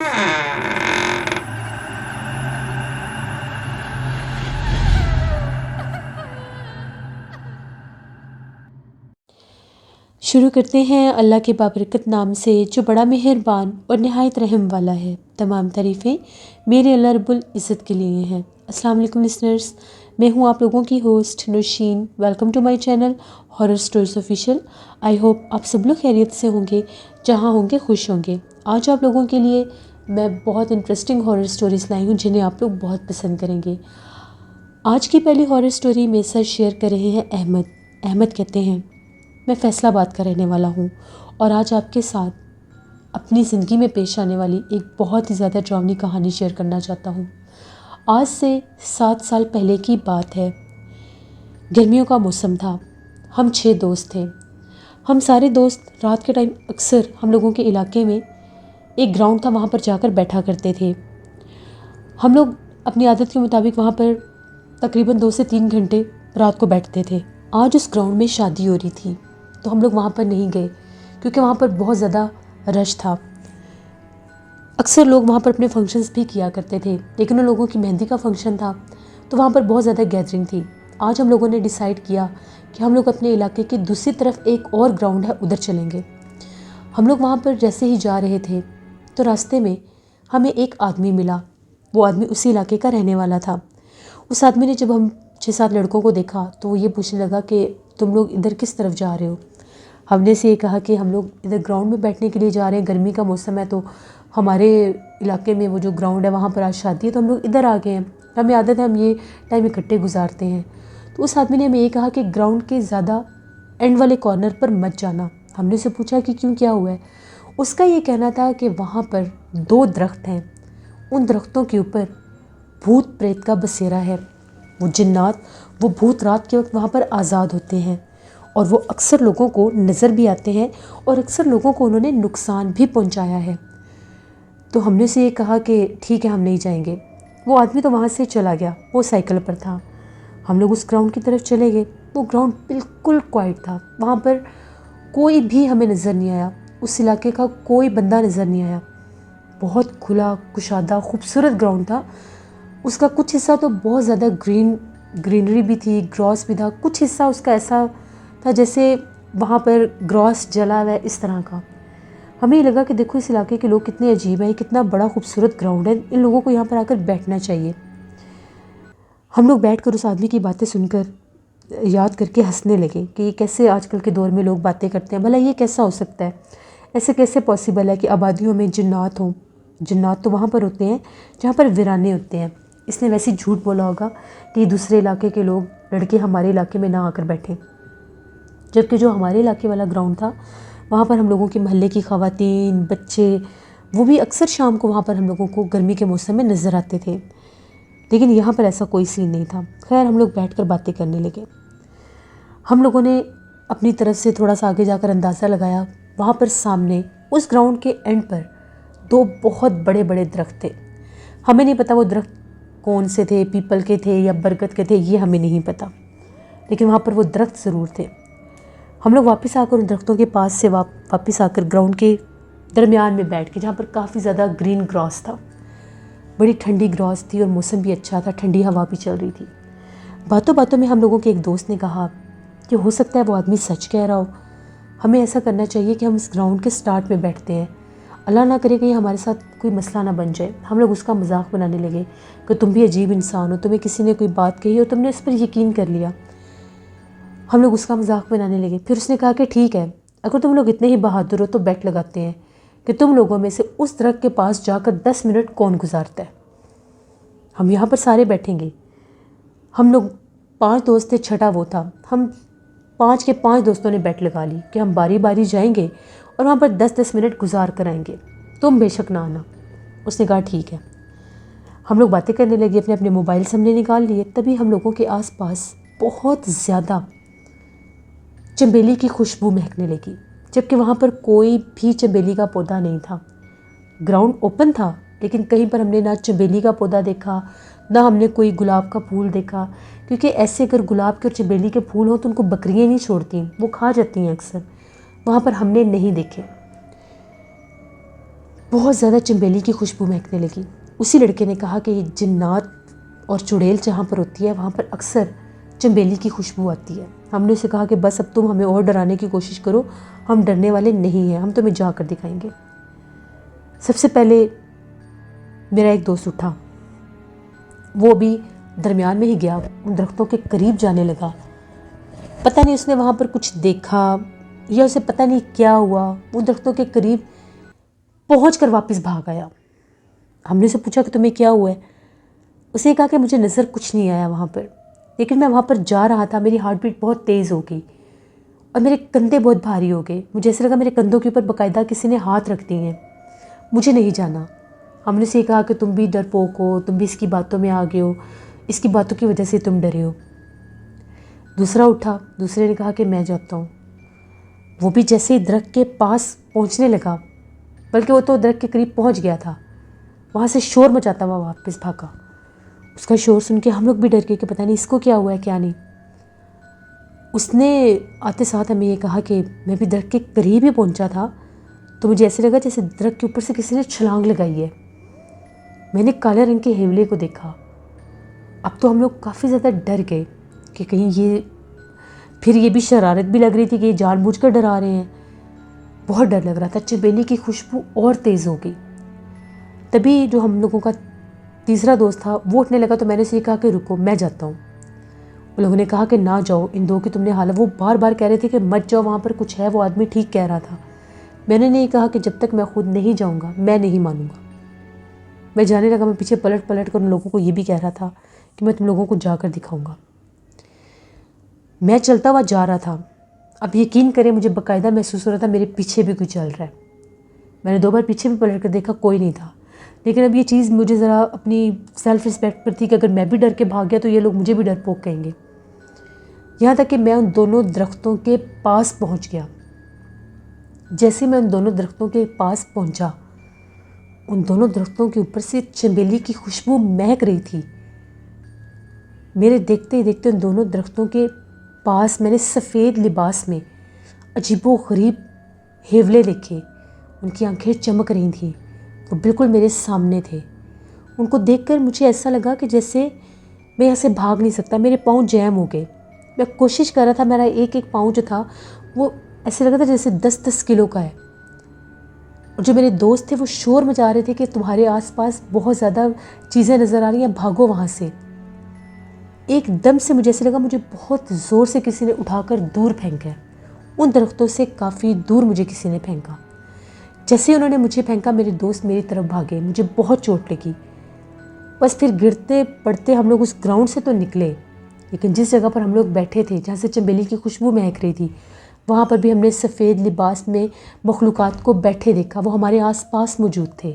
शुरू करते हैं अल्लाह के बाबरकत नाम से जो बड़ा मेहरबान और नहायत रहम वाला है। तमाम तारीफ़ें मेरे अल्लाह रब्बुल इज़्ज़त के लिए हैं। अस्सलाम वालेकुम लिसनर्स, मैं हूँ आप लोगों की host Nausheen. Welcome to my channel horror stories official. I hope आप सब लोग खैरियत से होंगे, जहाँ होंगे खुश होंगे। आज आप लोगों के लिए मैं बहुत इंटरेस्टिंग हॉरर स्टोरीज़ लाई हूँ जिन्हें आप लोग बहुत पसंद करेंगे। आज की पहली हॉरर स्टोरी मेरे साथ शेयर कर रहे हैं अहमद। अहमद कहते हैं, मैं फैसलाबाद का रहने वाला हूँ और आज आपके साथ अपनी ज़िंदगी में पेश आने वाली एक बहुत ही ज़्यादा डरावनी कहानी शेयर करना चाहता हूँ। आज से 7 साल पहले की बात है। गर्मियों का मौसम था। हम 6 दोस्त थे। हम सारे दोस्त रात के टाइम अक्सर हम लोगों के इलाके में एक ग्राउंड था, वहाँ पर जाकर बैठा करते थे। हम लोग अपनी आदत के मुताबिक वहाँ पर तकरीबन 2 से 3 घंटे रात को बैठते थे। आज उस ग्राउंड में शादी हो रही थी तो हम लोग वहाँ पर नहीं गए क्योंकि वहाँ पर बहुत ज़्यादा रश था। अक्सर लोग वहाँ पर अपने फंक्शंस भी किया करते थे, लेकिन उन लोगों की मेहंदी का फंक्शन था तो वहाँ पर बहुत ज़्यादा गैदरिंग थी। आज हम लोगों ने डिसाइड किया कि हम लोग अपने इलाके की दूसरी तरफ एक और ग्राउंड है, उधर चलेंगे। हम लोग वहाँ पर जैसे ही जा रहे थे तो रास्ते में हमें एक आदमी मिला। वो आदमी उसी इलाके का रहने वाला था। उस आदमी ने जब हम 6-7 लड़कों को देखा तो वो ये पूछने लगा कि तुम लोग इधर किस तरफ जा रहे हो। हमने से ये कहा कि हम लोग इधर ग्राउंड में बैठने के लिए जा रहे हैं, गर्मी का मौसम है तो हमारे इलाके में वो जो ग्राउंड है वहाँ पर आज शादी है तो हम लोग इधर आ गए हैं, हमें आदत है, हम ये टाइम इकट्ठे गुजारते हैं। तो उस आदमी ने हमें ये कहा कि ग्राउंड के ज़्यादा एंड वाले कॉर्नर पर मत जाना। हमने से पूछा कि क्यों, क्या हुआ है। उसका ये कहना था कि वहाँ पर 2 दरख्त हैं, उन दरख्तों के ऊपर भूत प्रेत का बसेरा है। वो जिन्नात, वो भूत रात के वक्त वहाँ पर आज़ाद होते हैं और वो अक्सर लोगों को नज़र भी आते हैं और अक्सर लोगों को उन्होंने नुकसान भी पहुँचाया है। तो हमने से ये कहा कि ठीक है, हम नहीं जाएंगे। वो आदमी तो वहाँ से चला गया, वो साइकिल पर था। हम लोग उस ग्राउंड की तरफ चले गए। वो ग्राउंड बिल्कुल क्वाइट था, वहाँ पर कोई भी हमें नज़र नहीं आया, उस इलाके का कोई बंदा नज़र नहीं आया। बहुत खुला कुशादा खूबसूरत ग्राउंड था। उसका कुछ हिस्सा तो बहुत ज़्यादा ग्रीनरी भी थी, ग्रॉस भी था। कुछ हिस्सा उसका ऐसा था जैसे वहाँ पर ग्रॉस जला हुआ है, इस तरह का। हमें ये लगा कि देखो इस इलाके के लोग कितने अजीब हैं, कितना बड़ा खूबसूरत ग्राउंड है, इन लोगों को यहाँ पर आकर बैठना चाहिए। हम लोग बैठकर उस आदमी की बातें सुनकर याद करके हंसने लगे कि ये कैसे आजकल के दौर में लोग बातें करते हैं, भला ये कैसा हो सकता है, ऐसे कैसे पॉसिबल है कि आबादियों में जिन्नात हों। जिन्नात तो वहाँ पर होते हैं जहाँ पर वीराने होते हैं। इसने वैसे झूठ बोला होगा कि दूसरे इलाके के लोग, लड़के हमारे इलाके में ना आकर बैठें। जबकि जो हमारे इलाके वाला ग्राउंड था वहाँ पर हम लोगों के मोहल्ले की ख़वातीन, बच्चे, वो भी अक्सर शाम को वहाँ पर हम लोगों को गर्मी के मौसम में नज़र आते थे। लेकिन यहाँ पर ऐसा कोई सीन नहीं था। खैर, हम लोग बैठकर बातें करने लगे। हम लोगों ने अपनी तरफ से थोड़ा सा आगे जाकर अंदाज़ा लगाया। वहाँ पर सामने उस ग्राउंड के एंड पर 2 बहुत बड़े बड़े दरख्त थे। हमें नहीं पता वो दरख्त कौन से थे, पीपल के थे या बरगद के थे, ये हमें नहीं पता, लेकिन वहाँ पर वो दरख्त ज़रूर थे। हम लोग वापस आकर उन दरख्तों के पास से वापस आकर ग्राउंड के दरमियान में बैठ के, जहाँ पर काफ़ी ज़्यादा ग्रीन ग्रास था, बड़ी ठंडी ग्रास थी और मौसम भी अच्छा था, ठंडी हवा भी चल रही थी। बातों बातों में हम लोगों के एक दोस्त ने कहा कि हो सकता है वो आदमी सच कह रहा हो, हमें ऐसा करना चाहिए कि हम इस ग्राउंड के स्टार्ट में बैठते हैं, अल्लाह ना करे कहीं हमारे साथ कोई मसला ना बन जाए। हम लोग उसका मजाक बनाने लगे कि तुम भी अजीब इंसान हो, तुम्हें किसी ने कोई बात कही और तुमने उस पर यकीन कर लिया। हम लोग उसका मजाक बनाने लगे। फिर उसने कहा कि ठीक है, अगर तुम लोग इतने ही बहादुर हो तो बेट लगाते हैं कि तुम लोगों में से उस दरख्त के पास जाकर 10 मिनट कौन गुजारता है। हम यहाँ पर सारे बैठेंगे। हम लोग 5 दोस्त थे, छठा वो था। हम 5 के 5 दोस्तों ने बेट लगा ली कि हम बारी बारी जाएंगे और वहाँ पर 10-10 मिनट गुजार कर आएंगे, तुम बेशक ना आना। उसने कहा ठीक है। हम लोग बातें करने लगे, अपने अपने मोबाइल सामने निकाल लिए। तभी हम लोगों के आसपास बहुत ज़्यादा चंबेली की खुशबू महकने लगी, जबकि वहाँ पर कोई भी चंबेली का पौधा नहीं था। ग्राउंड ओपन था, लेकिन कहीं पर हमने ना चंबेली का पौधा देखा, ना हमने कोई गुलाब का फूल देखा, क्योंकि ऐसे अगर गुलाब के और चंबेली के फूल हो तो उनको बकरियाँ नहीं छोड़ती, वो खा जाती हैं अक्सर। वहाँ पर हमने नहीं देखे। बहुत ज़्यादा चंबेली की खुशबू महकने लगी। उसी लड़के ने कहा कि जिन्नात और चुड़ैल जहाँ पर होती है वहाँ पर अक्सर चंबेली की खुशबू आती है। हमने उसे कहा कि बस अब तुम हमें और डराने की कोशिश करो, हम डरने वाले नहीं हैं, हम तुम्हें जाकर दिखाएंगे। सबसे पहले मेरा एक दोस्त उठा, वो भी दरमियान में ही गया, उन दरख्तों के करीब जाने लगा। पता नहीं उसने वहाँ पर कुछ देखा या उसे पता नहीं क्या हुआ, उन दरख्तों के करीब पहुँच कर वापस भाग आया। हमने उसे पूछा कि तुम्हें क्या हुआ है? उसने कहा कि मुझे नज़र कुछ नहीं आया वहाँ पर, लेकिन मैं वहाँ पर जा रहा था, मेरी हार्ट बीट बहुत तेज़ हो गई और मेरे कंधे बहुत भारी हो गए। मुझे ऐसा लगा मेरे कंधों के ऊपर बाकायदा किसी ने हाथ रख दिए हैं, मुझे नहीं जाना। हमने उसे कहा कि तुम भी डरपोक हो, तुम भी इसकी बातों में आ गए हो, इसकी बातों की वजह से तुम डरे हो। दूसरा उठा, दूसरे ने कहा कि मैं जाता हूँ। वो भी जैसे ही दरख्त के पास पहुँचने लगा, बल्कि वो तो दरख्त के करीब पहुँच गया था, वहाँ से शोर मचाता हुआ वापस भागा। उसका शोर सुन के हम लोग भी डर गए कि पता नहीं इसको क्या हुआ है क्या नहीं। उसने आते साथ हमें ये कहा कि मैं भी दरख्त के करीब ही पहुँचा था तो मुझे ऐसे लगा जैसे दरख्त के ऊपर से किसी ने छलांग लगाई है। मैंने काले रंग के हेवले को देखा। अब तो हम लोग काफ़ी ज़्यादा डर गए कि कहीं ये भी शरारत भी लग रही थी कि ये जानबूझकर डरा रहे हैं। बहुत डर लग रहा था। चमेली की खुशबू और तेज़ हो गई। तभी जो हम लोगों का तीसरा दोस्त था वो उठने लगा, तो मैंने उसे कहा कि रुको, मैं जाता हूँ। उन लोगों ने कहा कि ना जाओ, इन दो की तुमने हालत, वो बार बार कह रहे थे कि मत जाओ, वहाँ पर कुछ है, वो आदमी ठीक कह रहा था। मैंने नहीं कहा कि जब तक मैं खुद नहीं जाऊँगा मैं नहीं मानूंगा। मैं जाने लगा। मैं पीछे पलट पलट कर उन लोगों को ये भी कह रहा था कि मैं तुम लोगों को जाकर दिखाऊंगा। मैं चलता हुआ जा रहा था। अब यकीन करें, मुझे बाकायदा महसूस हो रहा था मेरे पीछे भी कोई चल रहा है। मैंने 2 बार पीछे भी पलट कर देखा, कोई नहीं था। लेकिन अब ये चीज़ मुझे ज़रा अपनी सेल्फ रिस्पेक्ट पर थी कि अगर मैं भी डर के भाग गया तो ये लोग मुझे भी डरपोक कहेंगे। यहाँ तक कि मैं उन दोनों दरख्तों के पास पहुँच गया। जैसे मैं उन दोनों दरख्तों के पास पहुँचा, उन दोनों दरख्तों के ऊपर से चमेली की खुशबू महक रही थी। मेरे देखते ही देखते उन दोनों दरख्तों के पास मैंने सफ़ेद लिबास में अजीबो गरीब हेवले देखे। उनकी आंखें चमक रही थीं, वो बिल्कुल मेरे सामने थे। उनको देखकर मुझे ऐसा लगा कि जैसे मैं यहाँ से भाग नहीं सकता, मेरे पाँव जैम हो गए। मैं कोशिश कर रहा था, मेरा एक एक पाँव जो था वो ऐसे लगा था जैसे 10-10 किलो का है। और जो मेरे दोस्त थे वो शोर मचा रहे थे कि तुम्हारे आसपास बहुत ज़्यादा चीज़ें नज़र आ रही हैं, भागो वहाँ से। एकदम से मुझे ऐसे लगा मुझे बहुत ज़ोर से किसी ने उठाकर दूर फेंका है। उन दरख्तों से काफ़ी दूर मुझे किसी ने फेंका। जैसे उन्होंने मुझे फेंका, मेरे दोस्त मेरी तरफ भागे। मुझे बहुत चोट लगी। बस फिर गिरते पड़ते हम लोग उस ग्राउंड से तो निकले, लेकिन जिस जगह पर हम लोग बैठे थे जहाँ से चमेली की खुशबू महक रही थी, वहाँ पर भी हमने सफ़ेद लिबास में मखलूक़ात को बैठे देखा। वो हमारे आसपास मौजूद थे।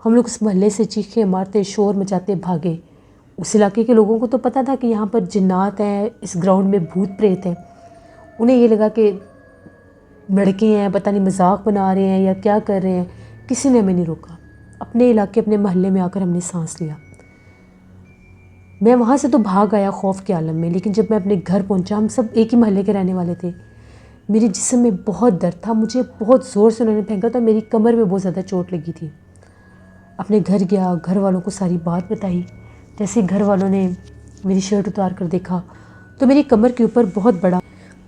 हम लोग उस मोहल्ले से चीखें मारते, शोर मचाते भागे। उस इलाके के लोगों को तो पता था कि यहाँ पर जिन्नात हैं, इस ग्राउंड में भूत प्रेत हैं। उन्हें ये लगा कि लड़के हैं, पता नहीं मजाक बना रहे हैं या क्या कर रहे हैं। किसी ने हमें नहीं रोका। अपने इलाके, अपने मोहल्ले में आकर हमने सांस लिया। मैं वहाँ से तो भाग आया खौफ के आलम में, लेकिन जब मैं अपने घर पहुँचा, हम सब एक ही मोहल्ले के रहने वाले थे। मेरे जिस्म में बहुत दर्द था। मुझे बहुत ज़ोर से उन्होंने फेंका था, मेरी कमर में बहुत ज़्यादा चोट लगी थी। अपने घर गया, घर वालों को सारी बात बताई। जैसे घर वालों ने मेरी शर्ट उतार कर देखा तो मेरी कमर के ऊपर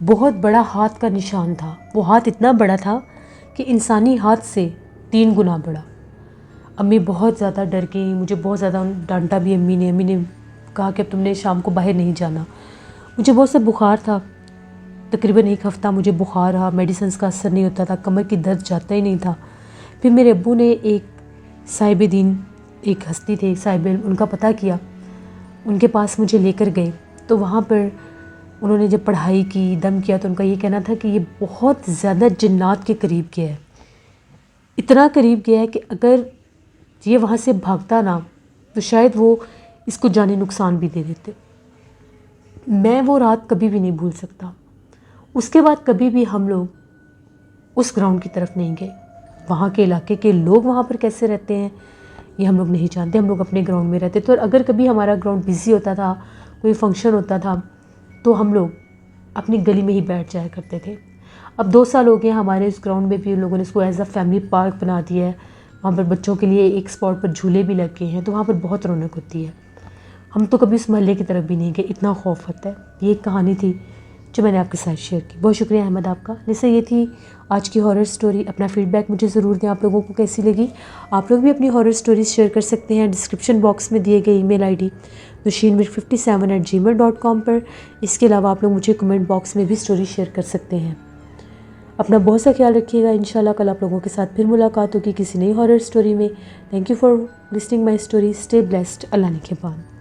बहुत बड़ा हाथ का निशान था। वो हाथ इतना बड़ा था कि इंसानी हाथ से 3 गुना बड़ा। अम्मी बहुत ज़्यादा डर गई। मुझे बहुत ज़्यादा डांटा भी अम्मी ने कहा कि अब तुमने शाम को बाहर नहीं जाना। मुझे बहुत सा बुखार था, तकरीबन 1 हफ़्ता मुझे बुखार रहा। मेडिसिन का असर नहीं होता था, कमर की दर्द जाता ही नहीं था। फिर मेरे अब्बू ने एक साहिब दीन, एक हस्ती थे साहिब, उनका पता किया, उनके पास मुझे लेकर गए। तो वहाँ पर उन्होंने जब पढ़ाई की, दम किया, तो उनका ये कहना था कि ये बहुत ज़्यादा जिन्नात के करीब गया है। इतना करीब गया है कि अगर ये वहाँ से भागता ना तो शायद वो इसको जाने नुकसान भी दे देते। मैं वो रात कभी भी नहीं भूल सकता। उसके बाद कभी भी हम लोग उस ग्राउंड की तरफ नहीं गए। वहाँ के इलाके के लोग वहाँ पर कैसे रहते हैं ये हम लोग नहीं जानते। हम लोग अपने ग्राउंड में रहते थे और अगर कभी हमारा ग्राउंड बिज़ी होता था, कोई फंक्शन होता था, तो हम लोग अपनी गली में ही बैठ जाया करते थे। अब 2 साल हो गए हमारे इस ग्राउंड में भी उन लोगों ने इसको एज अ फैमिली पार्क बना दिया है। वहाँ पर बच्चों के लिए एक स्पॉट पर झूले भी लगे हैं, तो वहाँ पर बहुत रौनक होती है। हम तो कभी उस मोहल्ले की तरफ भी नहीं गए, इतना खौफ होता है। ये एक कहानी थी जो मैंने आपके साथ शेयर की। बहुत शुक्रिया अहमद आपका। जैसे ये थी आज की हॉरर स्टोरी। अपना फीडबैक मुझे ज़रूर दें, आप लोगों को कैसी लगी। आप लोग भी अपनी हॉरर स्टोरीज शेयर कर सकते हैं डिस्क्रिप्शन बॉक्स में दिए गए ईमेल आईडी nushinmir57@gmail.com पर। इसके अलावा आप लोग मुझे कमेंट बॉक्स में भी स्टोरी शेयर कर सकते हैं। अपना बहुत सा ख्याल रखिएगा। इंशाल्लाह कल आप लोगों के साथ फिर मुलाकात होगी किसी नई हॉरर स्टोरी में। Thank you for listening my story. Stay blessed. Allah निगहबान।